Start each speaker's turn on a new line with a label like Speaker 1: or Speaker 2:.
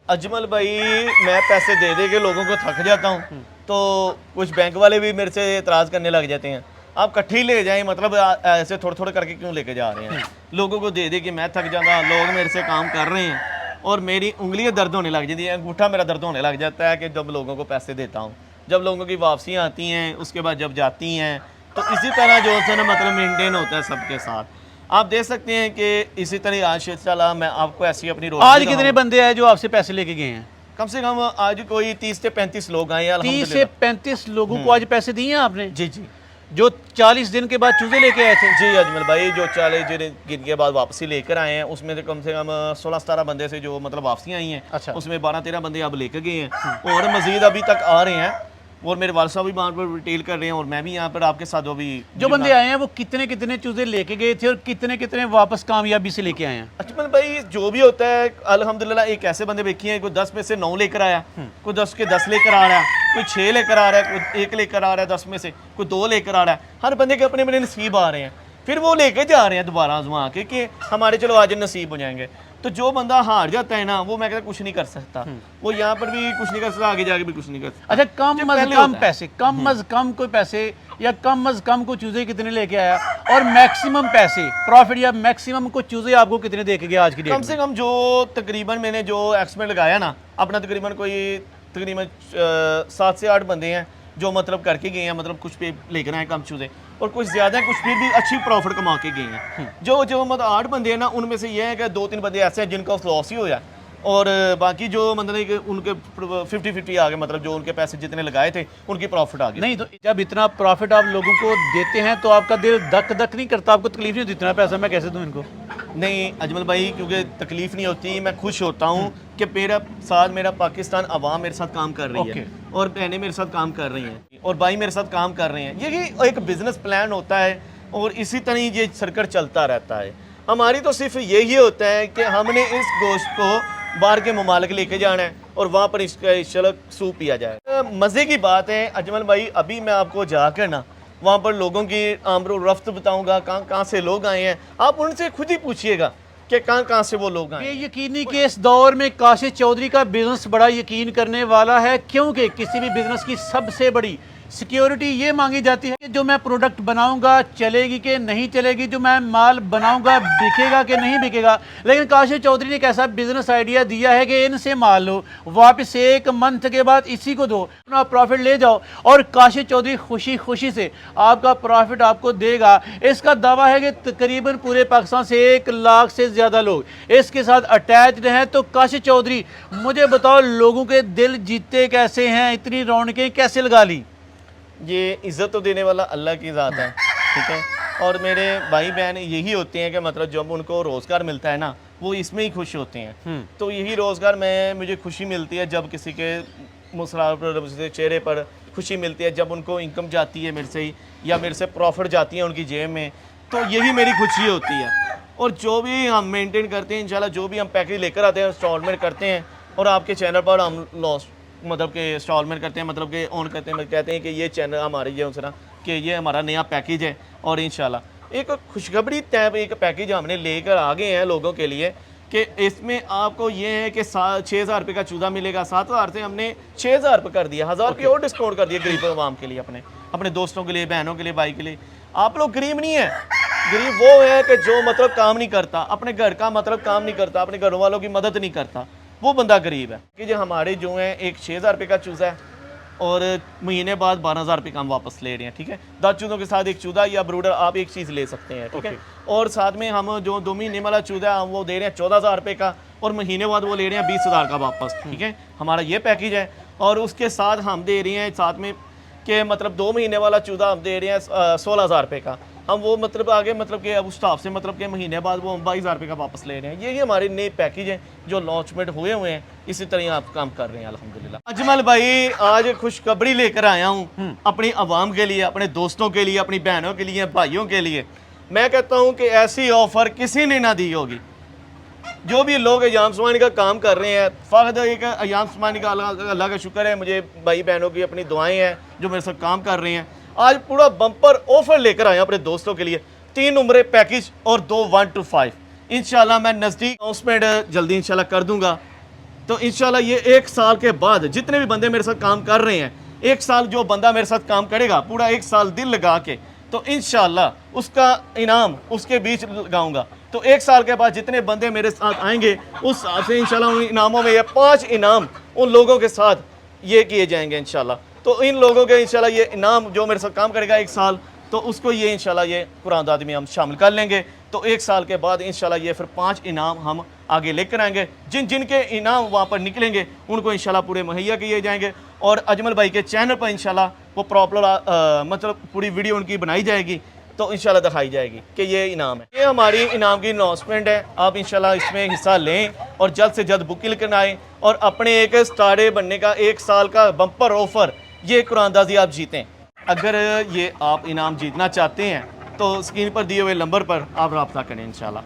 Speaker 1: अजमल भाई, मैं पैसे दे दे के लोगों को थक जाता हूँ, तो कुछ बैंक वाले भी मेरे से एतराज़ करने लग जाते हैं। आप इकट्ठी ले जाएं, मतलब ऐसे थोड़े थोड़े करके क्यों लेके जा रहे हैं? लोगों को दे दे के मैं थक जाता, लोग मेरे से काम कर रहे हैं और मेरी उंगलियां दर्द होने लग जाती हैं, अंगूठा मेरा दर्द होने लग जाता है कि जब लोगों को पैसे देता हूँ, जब लोगों की वापसियाँ आती हैं, उसके बाद जब जाती हैं, तो इसी तरह जो है ना मतलब मेंटेन होता है सबके साथ। आप देख सकते हैं कि इसी तरह आज चला मैं आपको ऐसी अपनी रोटी
Speaker 2: आज कितने बंदे हैं जो आपसे पैसे लेके गए हैं?
Speaker 1: कम से कम आज कोई 30 से 35 लोग आए हैं
Speaker 2: 30 से 35 लोगों को आज पैसे दिए हैं आपने?
Speaker 1: जी जी।
Speaker 2: जो 40 दिन के बाद चूजे लेके आए थे?
Speaker 1: जी अजमल भाई, जो 40 दिन के बाद वापसी लेकर आए हैं उसमें से कम 16-17 बंदे से जो मतलब वापसियाँ आई हैं,
Speaker 2: अच्छा।
Speaker 1: उसमें 12-13 बंदे अब लेकर गए हैं और मजीद अभी तक आ रहे हैं और मेरे वाल साहब भी वहाँ पर रिटेल कर रहे हैं और मैं भी यहाँ पर आपके साथ अभी
Speaker 2: जो बंदे आए हैं वो कितने कितने चूजे लेके गए थे और कितने कितने वापस कामयाबी से लेके आए हैं?
Speaker 1: अजमल भाई, जो भी होता है अल्हम्दुलिल्लाह, एक ऐसे बंदे देखे हैं कोई 10 में से 9 लेकर आया, कोई 10 के 10 लेकर आ रहा है, कोई 6 लेकर आ रहा है, कोई 1 लेकर आ रहा है 10 में से, कोई 2 लेकर आ रहा है। हर बंदे के अपने अपने नसीब आ रहे हैं, फिर वो लेकर जा रहे हैं दोबारा आजमा के कि हमारे चलो आज नसीब हो जाएंगे। तो जो बंदा हार जाता है ना, वो मैं कहता कुछ नहीं कर सकता, वो यहाँ पर भी कुछ नहीं कर सकता, आगे जाके भी कुछ नहीं कर सकता।
Speaker 2: अच्छा, कम अज कम पैसे, कम अज कम कोई पैसे या कम अज कम को चूजे कितने लेके आया और मैक्सिमम पैसे प्रॉफिट या मैक्सिमम को चूजे आपको कितने दे के गया आज की डेट में?
Speaker 1: कम से कम जो तकरीबन मैंने जो एक्सपेरिमेंट लगाया ना अपना, तकरीबन 7 से 8 बंदे हैं जो मतलब करके गए हैं, मतलब कुछ पे लेकर आए कम चूजे और कुछ ज़्यादा है, कुछ फिर भी अच्छी प्रॉफिट कमा के गए हैं। जो मतलब 8 बंदे हैं ना, उनमें से ये है कि 2-3 बंदे ऐसे हैं जिनका लॉस ही हो जाए और बाकी जो मतलब कि उनके 50-50 आ गए, मतलब जो उनके पैसे जितने लगाए थे उनकी प्रॉफिट आ गई।
Speaker 2: नहीं, तो जब इतना प्रॉफिट आप लोगों को देते हैं तो आपका दिल धक धक नहीं करता? आपको तकलीफ नहीं होती इतना पैसा मैं कैसे दूं इनको?
Speaker 1: नहीं अजमल भाई, क्योंकि तकलीफ नहीं होती, मैं खुश होता हूँ कि मेरा साथ मेरा पाकिस्तान अवाम मेरे साथ काम कर रही है और बहनें मेरे साथ काम कर रही हैं और भाई मेरे साथ काम कर रहे हैं। यही एक बिजनेस प्लान होता है और इसी तरह ये सर्कल चलता रहता है। हमारी तो सिर्फ यही होता है कि हमने इस गोश्त को बाहर के ममालिक लेके जाना है और वहाँ पर इसका शलक सूप पिया जाए। मज़े की बात है अजमल भाई, अभी मैं आपको जाकर ना वहाँ पर लोगों की आमरो रफ्त बताऊँगा, कहाँ से लोग आए हैं, आप उनसे खुद ही पूछिएगा कि कहाँ से वो लोग आए।
Speaker 2: ये यकीनी कि इस दौर में काशिफ चौधरी का बिजनेस बड़ा यकीन करने वाला है, क्योंकि किसी भी बिजनेस की सबसे बड़ी सिक्योरिटी ये मांगी जाती है कि जो मैं प्रोडक्ट बनाऊंगा चलेगी कि नहीं चलेगी, जो मैं माल बनाऊंगा बिकेगा कि नहीं बिकेगा। लेकिन काशिफ चौधरी ने एक ऐसा बिजनेस आइडिया दिया है कि इनसे माल लो, वापस 1 मंथ के बाद इसी को दो, अपना प्रॉफिट ले जाओ और काशिफ चौधरी खुशी खुशी से आपका प्रॉफिट आपको देगा। इसका दावा है कि तकरीबन पूरे पाकिस्तान से 1 लाख से ज़्यादा लोग इसके साथ अटैच्ड हैं। तो काशिफ चौधरी, मुझे बताओ, लोगों के दिल जीते कैसे हैं, इतनी रौनकें कैसे लगा ली?
Speaker 1: ये इज़्ज़त तो देने वाला अल्लाह की ज़ात है, ठीक है। और मेरे भाई बहन यही होते हैं कि मतलब जब उनको रोज़गार मिलता है ना, वो इसमें ही खुश होते हैं। तो यही रोज़गार मुझे खुशी मिलती है जब किसी के मुस्कुराहट पर, चेहरे पर खुशी मिलती है, जब उनको इनकम जाती है मेरे से ही या मेरे से प्रॉफिट जाती है उनकी जेब में, तो यही मेरी खुशी होती है। और जो भी हम मेंटेन करते हैं इंशाल्लाह, जो भी हम पैकेज लेकर आते हैं इंस्टॉलमेंट करते हैं और आपके चैनल पर हम लॉस मतलब कि इंस्टॉलमेंट करते हैं, मतलब कि ऑन करते हैं, कहते हैं कि ये चैनल हमारे ये उसरा कि ये हमारा नया पैकेज है और इंशाल्लाह एक खुशखबरी तय एक पैकेज हमने लेकर आ गए हैं लोगों के लिए कि इसमें आपको ये है कि 6,000 रुपये का चूजा मिलेगा। 7,000 से हमने 6,000 रुपये कर दिया, 1,000 रुपये और डिस्काउंट कर दिया गरीब आवाम के लिए, अपने दोस्तों के लिए, बहनों के लिए, भाई के लिए। आप लोग गरीब नहीं है, गरीब वो है कि जो मतलब काम नहीं करता, अपने घर का मतलब काम नहीं करता, अपने घर वालों की मदद नहीं करता, वो बंदा गरीब है। कि जो हमारे जो हैं एक 6,000 रुपये का चूज़ा है और महीने बाद 12,000 रुपये का हम वापस ले रहे हैं, ठीक है। 10 चूज़ों के साथ एक चूज़ा या ब्रूडर आप एक चीज़ ले सकते हैं, ठीक है। और साथ में हम जो 2 महीने वाला चूज़ा है हम वो दे रहे हैं 14,000 रुपये का और महीने बाद वो ले रहे हैं 20,000 का वापस, ठीक है। हमारा ये पैकेज है और उसके साथ हम दे रहे हैं साथ में कि मतलब 2 महीने वाला चूज़ा हम दे रहे हैं 16,000 रुपये का, हम वो मतलब आगे मतलब कि अब उस हिसाब से मतलब कि महीने बाद वो हम 22,000 रुपये का वापस ले रहे हैं। ये हमारे नए पैकेज हैं जो लॉन्चमेंट हुए हैं, इसी तरह आप काम कर रहे हैं अल्हम्दुलिल्लाह। अजमल भाई, आज खुशखबरी लेकर आया हूँ अपनी आवाम के लिए, अपने दोस्तों के लिए, अपनी बहनों के लिए, भाइयों के लिए। मैं कहता हूँ कि ऐसी ऑफ़र किसी ने ना दी होगी। जो भी लोग अयाम समानी का काम कर रहे हैं, फ़ायदा एक अयाम समानी का अल्लाह का शुक्र है, मुझे भाई बहनों की अपनी दुआएं हैं जो मेरे साथ काम कर रहे हैं। आज पूरा बम्पर ऑफर लेकर आया अपने दोस्तों के लिए, 3 उम्रे पैकेज और 2 1 to 5। इंशाल्लाह मैं नज़दीक अनाउंसमेंट जल्दी इंशाल्लाह कर दूंगा। तो इंशाल्लाह ये 1 साल के बाद जितने भी बंदे मेरे साथ काम कर रहे हैं, 1 साल जो बंदा मेरे साथ काम करेगा पूरा 1 साल दिल लगा के, तो इंशाल्लाह उसका इनाम उसके बीच लगाऊंगा। तो 1 साल के बाद जितने बंदे मेरे साथ आएंगे उस हिसाब से इंशाल्लाह उन इनामों में ये 5 इनाम उन लोगों के साथ ये किए जाएंगे इंशाल्लाह। तो इन लोगों के इंशाल्लाह ये इनाम जो मेरे साथ काम करेगा 1 साल, तो उसको ये इंशाल्लाह ये कुरान दाद में हम शामिल कर लेंगे। तो 1 साल के बाद इंशाल्लाह ये फिर 5 इनाम हम आगे लेकर आएंगे। जिनके इनाम वहाँ पर निकलेंगे उनको इंशाल्लाह पूरे मुहैया किए जाएंगे और अजमल भाई के चैनल पर इंशाल्लाह वो प्रॉपर मतलब पूरी वीडियो उनकी बनाई जाएगी, तो इंशाल्लाह दिखाई जाएगी कि ये इनाम है। ये हमारी इनाम की अनाउंसमेंट है। आप इंशाल्लाह इसमें हिस्सा लें और जल्द से जल्द बुकिंग लेकर आएँ और अपने एक स्टारे बनने का 1 साल का बम्पर ऑफर ये कुरानदाजी आप जीतें। अगर ये आप इनाम जीतना चाहते हैं तो स्क्रीन पर दिए हुए नंबर पर आप रब्ता करें इंशाल्लाह।